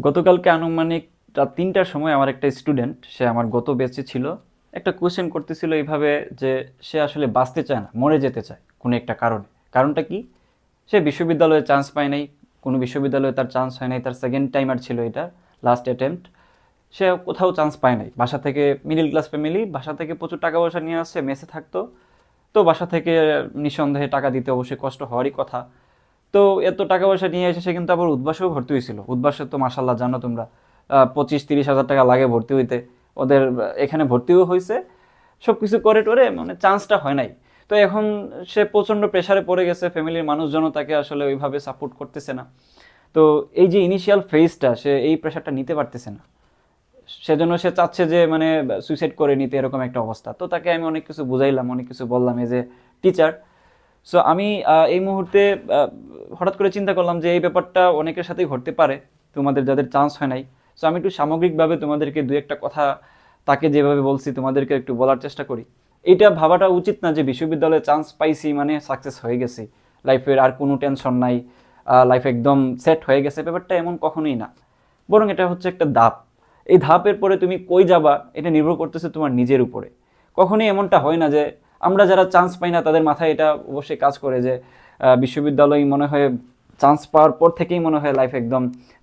গতকালকে আনুমানিক রাত ৩টার সময় আমার একটা স্টুডেন্ট, সে আমার গত ব্যাচে ছিল, একটা কোয়েশ্চেন করতেছিল এইভাবে যে সে আসলে বাঁচতে চায় না, মরে যেতে চায় কোনো একটা কারণে। কারণটা কি? সে বিশ্ববিদ্যালয়ে চান্স পায় নাই, কোনো বিশ্ববিদ্যালয়ে তার চান্স হয় নাই, তার সেকেন্ড টাইমার ছিল এটা, লাস্ট অ্যাটেম্প্ট। সে কোথাও চান্স পায় নাই, বাসা থেকে, মিডল ক্লাস ফ্যামিলি, বাসা থেকে প্রচুর টাকা পয়সা নিয়ে আসছে, মেসে থাকতো। তো বাসা থেকে নিঃসন্দেহে টাকা দিতে অবশ্যই কষ্ট হওয়ারই কথা। তো এত টাকা পয়সা নিয়ে এসে সে কিন্তু আবার উদ্বাসেও ভর্তি হয়েছিল। উদ্বাসে তো মাসাল্লাহ জানো তোমরা, 25-30 হাজার টাকা লাগে ভর্তি হইতে। ওদের এখানে ভর্তিও হয়েছে, সব কিছু করে টোরে, মানে চান্সটা হয় নাই। তো এখন সে প্রচণ্ড প্রেশারে পড়ে গেছে, ফ্যামিলির মানুষজনও তাকে আসলে ওইভাবে সাপোর্ট করতেছে না। তো এই যে ইনিশিয়াল ফেজটা, সে এই প্রেশারটা নিতে পারতেছে না, সেজন্য সে চাচ্ছে যে মানে সুইসাইড করে নিতে, এরকম একটা অবস্থা। তো তাকে আমি অনেক কিছু বুঝাইলাম, অনেক কিছু বললাম এজ এ টিচার। সো আমি এই মুহূর্তে হঠাৎ করে চিন্তা করলাম যে এই ব্যাপারটা অনেকের সাথেই ঘটতে পারে, তোমাদের যাদের চান্স হয় নাই। সো আমি একটু সামগ্রিকভাবে তোমাদেরকে দু একটা কথা, তাকে যেভাবে বলছি তোমাদেরকে একটু বলার চেষ্টা করি। এইটা ভাবাটা উচিত না যে বিশ্ববিদ্যালয়ে চান্স পাইছি মানে সাকসেস হয়ে গেছি, লাইফের আর কোনো টেনশন নাই, লাইফ একদম সেট হয়ে গেছে। ব্যাপারটা এমন কখনোই না, বরং এটা হচ্ছে একটা ধাপ। এই ধাপের পরে তুমি কই যাবা এটা নির্ভর করতেছে তোমার নিজের উপরে। কখনোই এমনটা হয় না যে, আমরা যারা চান্স পাই না তাদের মাথায় এটা অবশ্যই কাজ করে যে বিশ্ববিদ্যালয় মনে হয় চান্স পাওয়ার পর থেকেই মনে হয় লাইফ একদম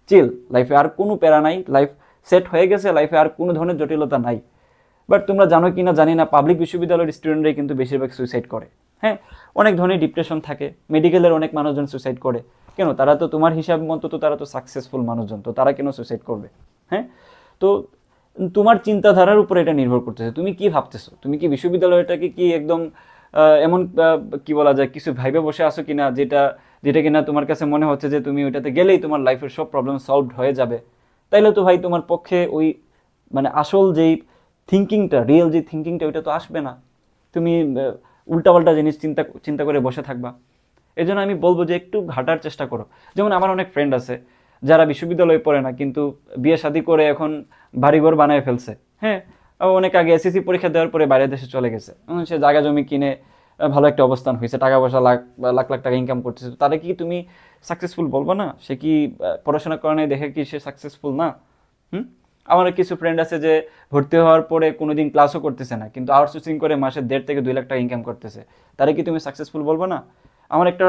চিল, লাইফে আর কোনো প্যারা নাই, লাইফ সেট হয়ে গেছে, লাইফে আর কোনো ধরনের জটিলতা নাই। বাট তোমরা জানো কি না জানি না, পাবলিক বিশ্ববিদ্যালয়ের স্টুডেন্টরাই কিন্তু বেশিরভাগ সুইসাইড করে। হ্যাঁ, অনেক ধরনের ডিপ্রেশন থাকে, মেডিকেলের অনেক মানুষজন সুইসাইড করে। কেন? তারা তো তোমার হিসাব মতো তো তারা তো সাকসেসফুল মানুষজন, তো তারা কেন সুইসাইড করবে? হ্যাঁ, তো তোমার চিন্তাধারার উপরে এটা নির্ভর করতেছে, তুমি কি ভাবতেছো। তুমি কি বিশ্ববিদ্যালয়টাকে কি একদম এমন কি বলা যায়, কিছু ভাইবে বসে আছো কিনা, যেটা যেটা কিনা তোমার কাছে মনে হচ্ছে যে তুমি ওইটাতে গেলেই তোমার লাইফের সব প্রবলেম সলভড হয়ে যাবে। তাইলে তো ভাই তোমার পক্ষে ওই মানে আসল যেই থিঙ্কিংটা, রিয়েল যে থিঙ্কিংটা, ওইটা তো আসবে না। তুমি উল্টাপাল্টা জিনিস চিন্তা চিন্তা করে বসে থাকবা। এই জন্য আমি বলবো যে একটু ঘাটার চেষ্টা করো। যেমন আমার অনেক ফ্রেন্ড আছে যারা বিশ্ববিদ্যালয়ে পড়ে না, কিন্তু বিয়ে শাদী করে এখন বাড়িঘর বানায় ফেলছে। হ্যাঁ, অনেক আগে এসএসসি পরীক্ষা দেওয়ার পরে বাইরের দেশে চলে গেছে, এখন সে জায়গা জমি কিনে ভালো একটা অবস্থান হয়েছে, টাকা পয়সা লাখ লাখ লাখ টাকা ইনকাম করতেছে। তো তারা কি তুমি সাকসেসফুল বলবো না? সে কি পড়াশোনা করে নাই দেখে কি সে সাকসেসফুল না? হুম। আমার কিছু ফ্রেন্ড আছে যে ভর্তি হওয়ার পরে কোনোদিন ক্লাসও করতেছে না, কিন্তু আউটসোর্সিং করে মাসে 1.5 থেকে 2 লাখ টাকা ইনকাম করতেছে। তারা কি তুমি সাকসেসফুল বলবো না? আমার একটা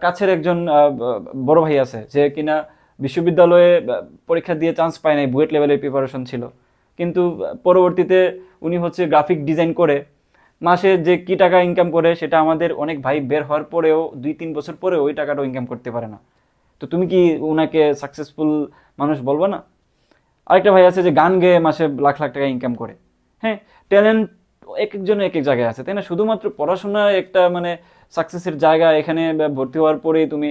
কাছের একজন বড় ভাই আছে, যে কিনা বিশ্ববিদ্যালয়ে পরীক্ষা দিয়ে চান্স পায় নাই, বুয়েট লেভেলের প্রিপারেশন ছিল, কিন্তু পরবর্তীতে উনি হচ্ছে গ্রাফিক ডিজাইন করে মাসে যে কি টাকা ইনকাম করে, সেটা আমাদের অনেক ভাই বের হওয়ার পরেও 2-3 বছর পরে ওই টাকাটাও ইনকাম করতে পারে না। তো তুমি কি ওনাকে সাকসেসফুল মানুষ বলবো না? আরেকটা ভাই আছে যে গান গেয়ে মাসে লাখ লাখ টাকা ইনকাম করে। হ্যাঁ, ট্যালেন্ট এক একজনের এক এক জায়গায় আছে, তাই না? শুধুমাত্র পড়াশোনা একটা মানে সাকসেসের জায়গা, এখানে ভর্তি হওয়ার পরেই তুমি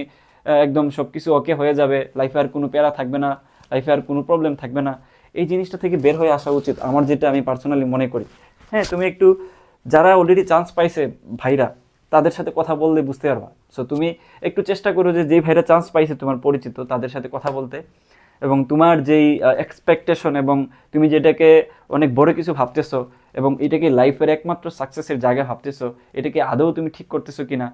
একদম সব কিছু ওকে হয়ে যাবে, লাইফে আর কোনো প্যারা থাকবে না, লাইফে আর কোনো প্রবলেম থাকবে না। এই জিনিসটা থেকে বের হয়ে আসা উচিত, আমার যেটা আমি পার্সোনালি মনে করি। হ্যাঁ, তুমি একটু, যারা অলরেডি চান্স পাইছে ভাইরা, তাদের সাথে কথা বললে বুঝতে পারবা। সো তুমি একটু চেষ্টা করো যে যেই ভাইরা চান্স পাইছে তোমার পরিচিত, তাদের সাথে কথা বলতে, এবং তোমার যেই এক্সপেকটেশন এবং তুমি যেটাকে অনেক বড় কিছু ভাবতেছো, এবং এটাকে লাইফের একমাত্র সাকসেসের জায়গা ভাবতেছো, এটাকে আদৌ তুমি ঠিক করতেছো কিনা,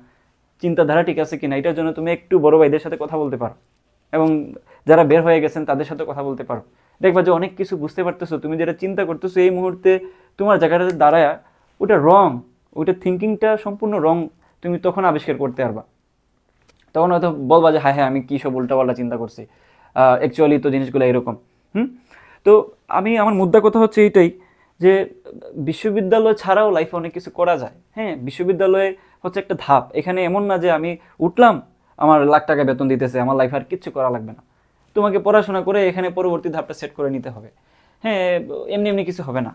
চিন্তাধারা ঠিক আছে কিনা, এটার জন্য তুমি একটু বড় ভাইদের সাথে কথা বলতে পারো, এবং যারা বের হয়ে গেছেন তাদের সাথে কথা বলতে পারো। দেখবা যে অনেক কিছু বুঝতে পারতেছো, তুমি যেটা চিন্তা করতেছো এই মুহূর্তে তোমার জায়গাটাতে দাঁড়ায় ওটা রং, ওইটা থিঙ্কিংটা সম্পূর্ণ রং, তুমি তখন আবিষ্কার করতে পারবা। তখন হয়তো বলবা যে হ্যাঁ হ্যাঁ, আমি কী সব উল্টাপাল্টা চিন্তা করছি, অ্যাকচুয়ালি তো জিনিসগুলো এরকম। হুম। তো আমি, আমার মুদ্রা কথা হচ্ছে এইটাই, যে বিশ্ববিদ্যালয় ছাড়াও লাইফে অনেক কিছু করা যায়। হ্যাঁ, বিশ্ববিদ্যালয়ে হচ্ছে একটা ধাপ, এখানে এমন না যে আমি উঠলাম, আমার লাখ টাকা বেতন দিতেছে, আমার লাইফে আর কিচ্ছু করা লাগবে না। তোমাকে পড়াশোনা করে এখানে পরবর্তী ধাপটা সেট করে নিতে হবে। হ্যাঁ, এমনি এমনি কিছু হবে না,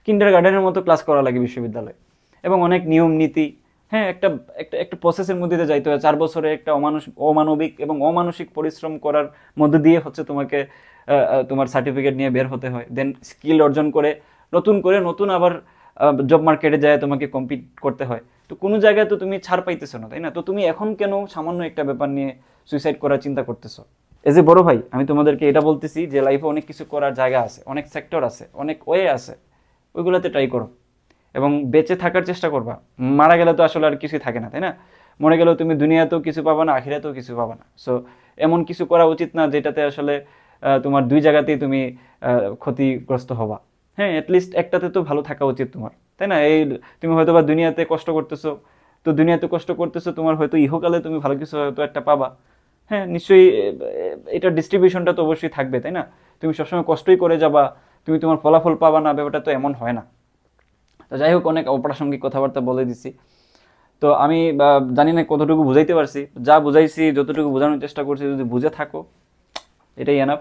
কিন্ডার গার্ডেনের মতো ক্লাস করা লাগে বিশ্ববিদ্যালয়ে, এবং অনেক নিয়ম নীতি। হ্যাঁ, একটা একটা একটা প্রসেসের মধ্যে দিয়ে যাইতে হয়, 4 বছরে একটা অমানবিক এবং অমানসিক পরিশ্রম করার মধ্যে দিয়ে হচ্ছে তোমাকে তোমার সার্টিফিকেট নিয়ে বের হতে হয়, দেন স্কিল অর্জন করে নতুন আবার জব মার্কেটে যায় তোমাকে কম্পিট করতে হয়। তো কোনো জায়গায় তো তুমি ছাড় পাইতেছো না, তাই না? তো তুমি এখন কেন সামান্য একটা ব্যাপার নিয়ে সুইসাইড করার চিন্তা করতেছো? এজ এ বড় ভাই আমি তোমাদেরকে এটা বলতেছি যে লাইফে অনেক কিছু করার জায়গা আছে, অনেক সেক্টর আছে, অনেক ওয়ে আছে, ওইগুলোতে ট্রাই করো এবং বেঁচে থাকার চেষ্টা করবা। মারা গেলে তো আসলে আর কিছুই থাকে না, তাই না? মরে গেলেও তুমি দুনিয়াতেও কিছু পাবা না, আখিরাতেও কিছু পাবা না। সো এমন কিছু করা উচিত না যেটাতে আসলে তোমার দুই জায়গাতেই তুমি ক্ষতিগ্রস্ত হবা। হ্যাঁ, অ্যাটলিস্ট একটাতে তো ভালো থাকা উচিত তোমার, তাই না? এই তুমি হয়তো বা দুনিয়াতে কষ্ট করতেছো, তো দুনিয়াতে কষ্ট করতেছো, তোমার হয়তো ইহকালে তুমি ভালো কিছু হয়তো একটা পাবা। হ্যাঁ, নিশ্চয়ই এটার ডিস্ট্রিবিউশনটা তো অবশ্যই থাকবে, তাই না? তুমি সবসময় কষ্টই করে যাবা, তুমি তোমার ফলাফল পাবা না, ব্যাপারটা তো এমন হয় না। তো যাই হোক, অনেক অপ্রাসঙ্গিক কথাবার্তা বলে দিছি। তো আমি জানি না কতটুকু বুঝাইতে পারছি, যা বুঝাইছি যতটুকু বোঝানোর চেষ্টা করছি, যদি বুঝে থাকো এটাই এনাফ।